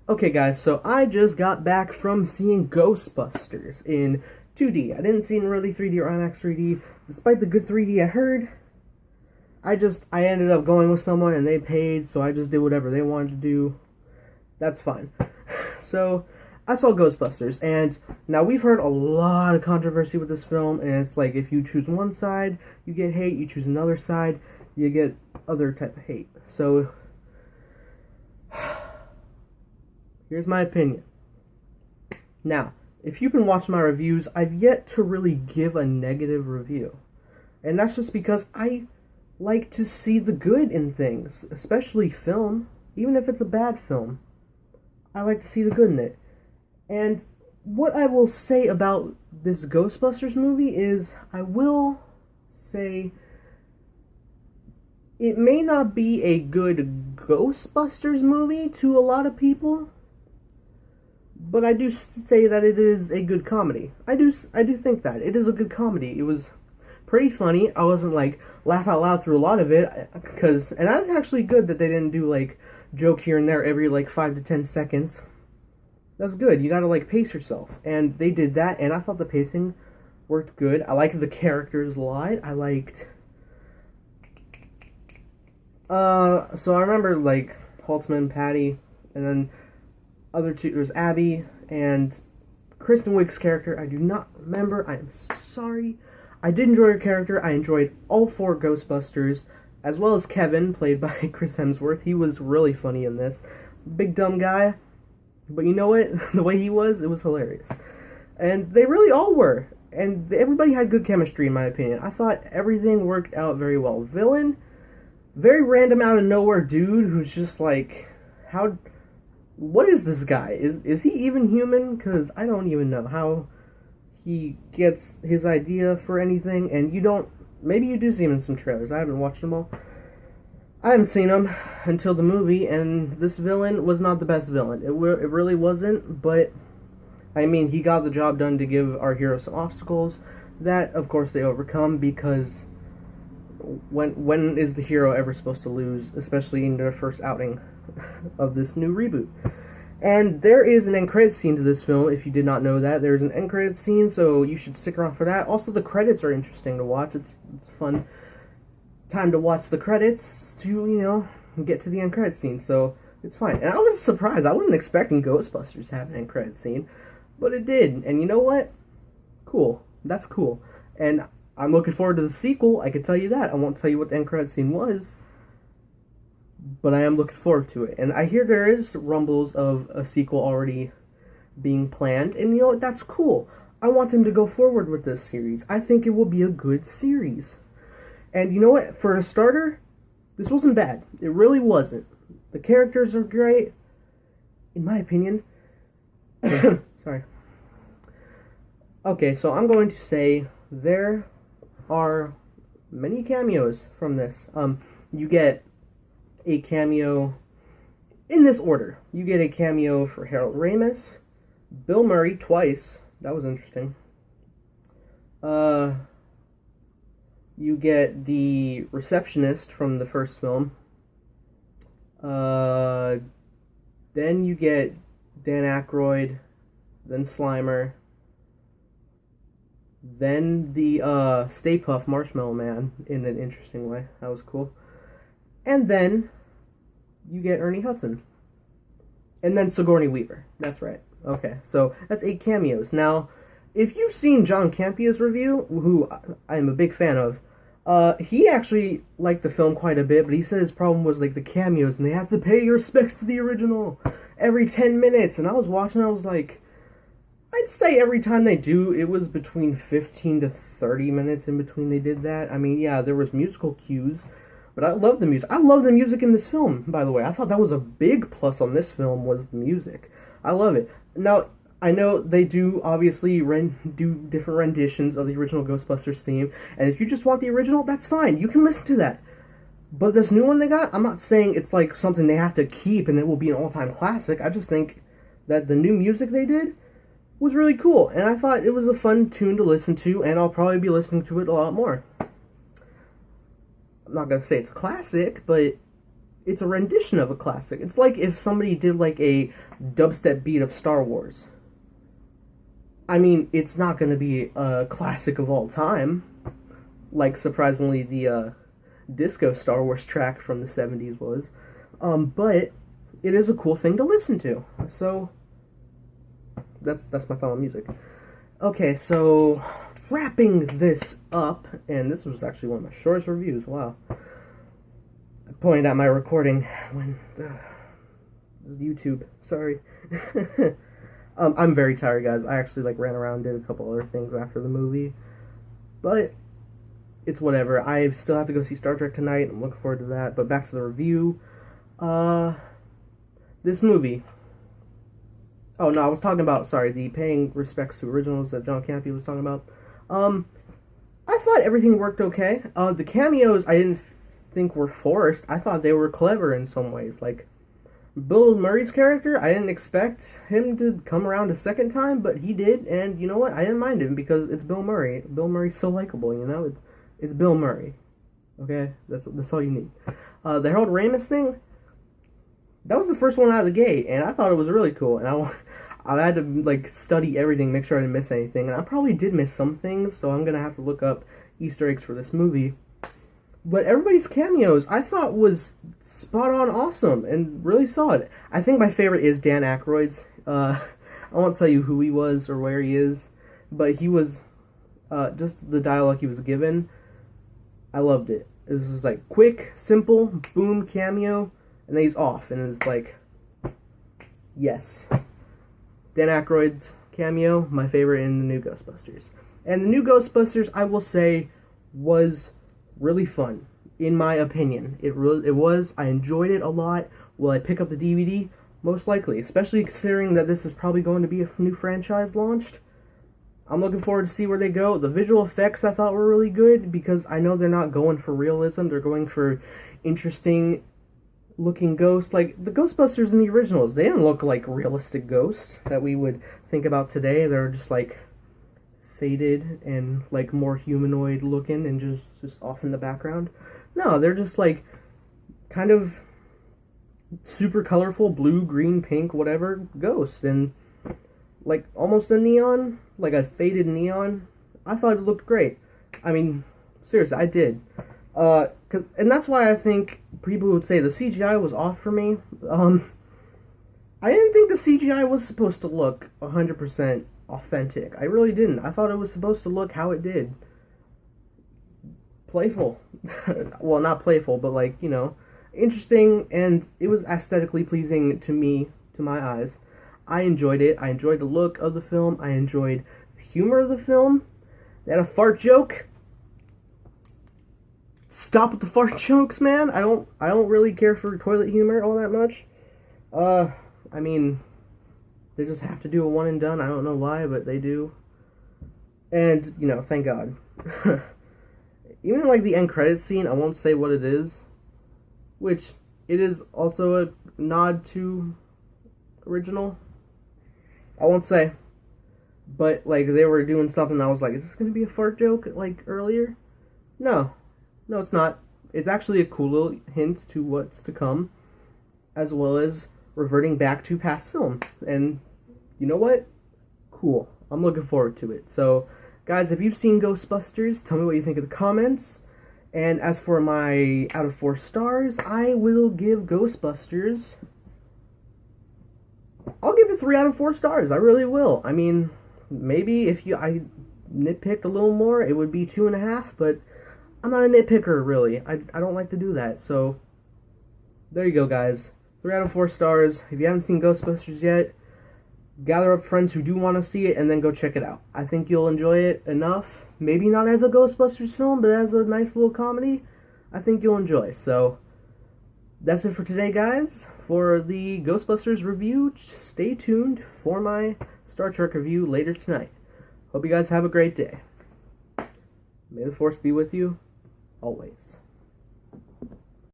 Okay, guys, so I just got back from seeing Ghostbusters in 2D. I didn't see it in really 3D or IMAX 3D. Despite the good 3D I heard, I ended up going with someone and they paid, so I just did whatever they wanted to do. That's fine. So, I saw Ghostbusters, and now we've heard a lot of controversy with this film, and it's like if you choose one side, you get hate, you choose another side, you get other type of hate. So, here's my opinion. Now, if you've been watching my reviews, I've yet to really give a negative review. And that's just because I like to see the good in things, especially film, even if it's a bad film. I like to see the good in it. And what I will say about this Ghostbusters movie is, I will say it may not be a good Ghostbusters movie to a lot of people, but I do say that it is a good comedy. I do think that it is a good comedy. It was pretty funny. I wasn't like laugh out loud through a lot of it, and that's actually good that they didn't do like joke here and there every like 5 to 10 seconds. That's good. You gotta like pace yourself, and they did that, and I thought the pacing worked good. I liked the characters a lot. I liked. So I remember like Holtzman, Patty, and then other two. There's Abby and Kristen Wiig's character. I do not remember. I am sorry. I did enjoy her character. I enjoyed all 4 Ghostbusters, as well as Kevin, played by Chris Hemsworth. He was really funny in this. Big dumb guy, but you know what? The way he was, it was hilarious. And they really all were. And everybody had good chemistry, in my opinion. I thought everything worked out very well. Villain, very random out of nowhere dude who's just like, what is this guy? Is he even human? Because I don't even know how he gets his idea for anything. And maybe you do see him in some trailers. I haven't watched them all. I haven't seen him until the movie, and this villain was not the best villain. It really wasn't, but I mean, he got the job done to give our hero some obstacles that, of course, they overcome, because when is the hero ever supposed to lose, especially in their first outing of this new reboot? And there is an end credits scene to this film, if you did not know that. There's an end credits scene, so you should stick around for that. Also, the credits are interesting to watch. It's fun time to watch the credits to, get to the end credits scene, so it's fine. And I was surprised. I wasn't expecting Ghostbusters to have an end credits scene, but it did. And you know what? Cool. That's cool. And I'm looking forward to the sequel, I can tell you that. I won't tell you what the end credits scene was, but I am looking forward to it. And I hear there is rumbles of a sequel already being planned, and you know what? That's cool. I want them to go forward with this series. I think it will be a good series. And you know what? For a starter, this wasn't bad. It really wasn't. The characters are great, in my opinion. Sorry. Okay, so I'm going to say there are many cameos from this. You get a cameo in this order. You get a cameo for Harold Ramis, Bill Murray twice. That was interesting. You get the receptionist from the first film. Then you get Dan Aykroyd, then Slimer, then the Stay Puft Marshmallow Man in an interesting way. That was cool. And then you get Ernie Hudson. And then Sigourney Weaver. That's right. Okay, so that's 8 cameos. Now, if you've seen John Campia's review, who I'm a big fan of, he actually liked the film quite a bit, but he said his problem was like the cameos, and they have to pay your respects to the original every 10 minutes. And I was watching, I was like, I'd say every time they do, it was between 15 to 30 minutes in between they did that. I mean, yeah, there was musical cues, but I love the music. I love the music in this film, by the way. I thought that was a big plus on this film, was the music. I love it. Now, I know they do obviously do different renditions of the original Ghostbusters theme, and if you just want the original, that's fine. You can listen to that. But this new one they got, I'm not saying it's like something they have to keep and it will be an all-time classic. I just think that the new music they did was really cool, and I thought it was a fun tune to listen to, and I'll probably be listening to it a lot more. I'm not going to say it's a classic, but it's a rendition of a classic. It's like if somebody did like a dubstep beat of Star Wars. I mean, it's not going to be a classic of all time, like surprisingly the disco Star Wars track from the 70s was, but it is a cool thing to listen to. So that's my final music. Okay, so wrapping this up, and this was actually one of my shortest reviews. Wow, I pointed at my recording when YouTube. Sorry. I'm very tired, guys. I actually ran around and did a couple other things after the movie, but it's whatever. I still have to go see Star Trek tonight. I'm looking forward to that. But back to the review. This movie. Oh no, I was talking about the paying respects to originals that John Campea was talking about. I thought everything worked okay. The cameos I didn't think were forced. I thought they were clever in some ways. Like Bill Murray's character, I didn't expect him to come around a second time, but he did, and you know what? I didn't mind him because it's Bill Murray. Bill Murray's so likable, you know? It's Bill Murray. Okay? That's all you need. The Harold Ramis thing, that was the first one out of the gate, and I thought it was really cool, and I had to, study everything, make sure I didn't miss anything, and I probably did miss some things, so I'm gonna have to look up Easter eggs for this movie. But everybody's cameos, I thought, was spot on awesome and really solid. I think my favorite is Dan Aykroyd's. I won't tell you who he was or where he is, but he was, just the dialogue he was given, I loved it. It was just quick, simple, boom, cameo, and then he's off, and it's yes. Dan Aykroyd's cameo, my favorite in the new Ghostbusters. And the new Ghostbusters, I will say, was really fun, in my opinion. It was. I enjoyed it a lot. Will I pick up the DVD? Most likely, especially considering that this is probably going to be a new franchise launched. I'm looking forward to see where they go. The visual effects I thought were really good because I know they're not going for realism. They're going for interesting looking ghosts. Like the Ghostbusters in the originals, they didn't look like realistic ghosts that we would think about today. They're just faded and more humanoid looking and just off in the background. No, they're just kind of super colorful blue, green, pink, whatever ghosts, and almost a neon, a faded neon. I thought it looked great. I mean, seriously, I did. And that's why I think people would say the CGI was off for me. I didn't think the CGI was supposed to look 100% authentic. I really didn't. I thought it was supposed to look how it did. Playful. Well, not playful, but interesting, and it was aesthetically pleasing to me, to my eyes. I enjoyed it. I enjoyed the look of the film. I enjoyed the humor of the film. They had a fart joke. Stop with the fart jokes, man. I don't really care for toilet humor all that much. I mean, they just have to do a one and done. I don't know why, but they do. And, thank God. Even in the end credits scene, I won't say what it is, which it is also a nod to original. I won't say. But they were doing something, I was like, is this gonna be a fart joke earlier? No, it's not. It's actually a cool little hint to what's to come, as well as reverting back to past film. And you know what? Cool. I'm looking forward to it. So, guys, if you've seen Ghostbusters, tell me what you think in the comments. And as for my out of 4 stars, I will give Ghostbusters, I'll give it 3 out of 4 stars. I really will. I mean, maybe if I nitpicked a little more, it would be 2.5, but I'm not a nitpicker, really. I don't like to do that. So, there you go, guys. 3 out of 4 stars. If you haven't seen Ghostbusters yet, gather up friends who do want to see it and then go check it out. I think you'll enjoy it enough. Maybe not as a Ghostbusters film, but as a nice little comedy, I think you'll enjoy. So, that's it for today, guys. For the Ghostbusters review, stay tuned for my Star Trek review later tonight. Hope you guys have a great day. May the Force be with you, always.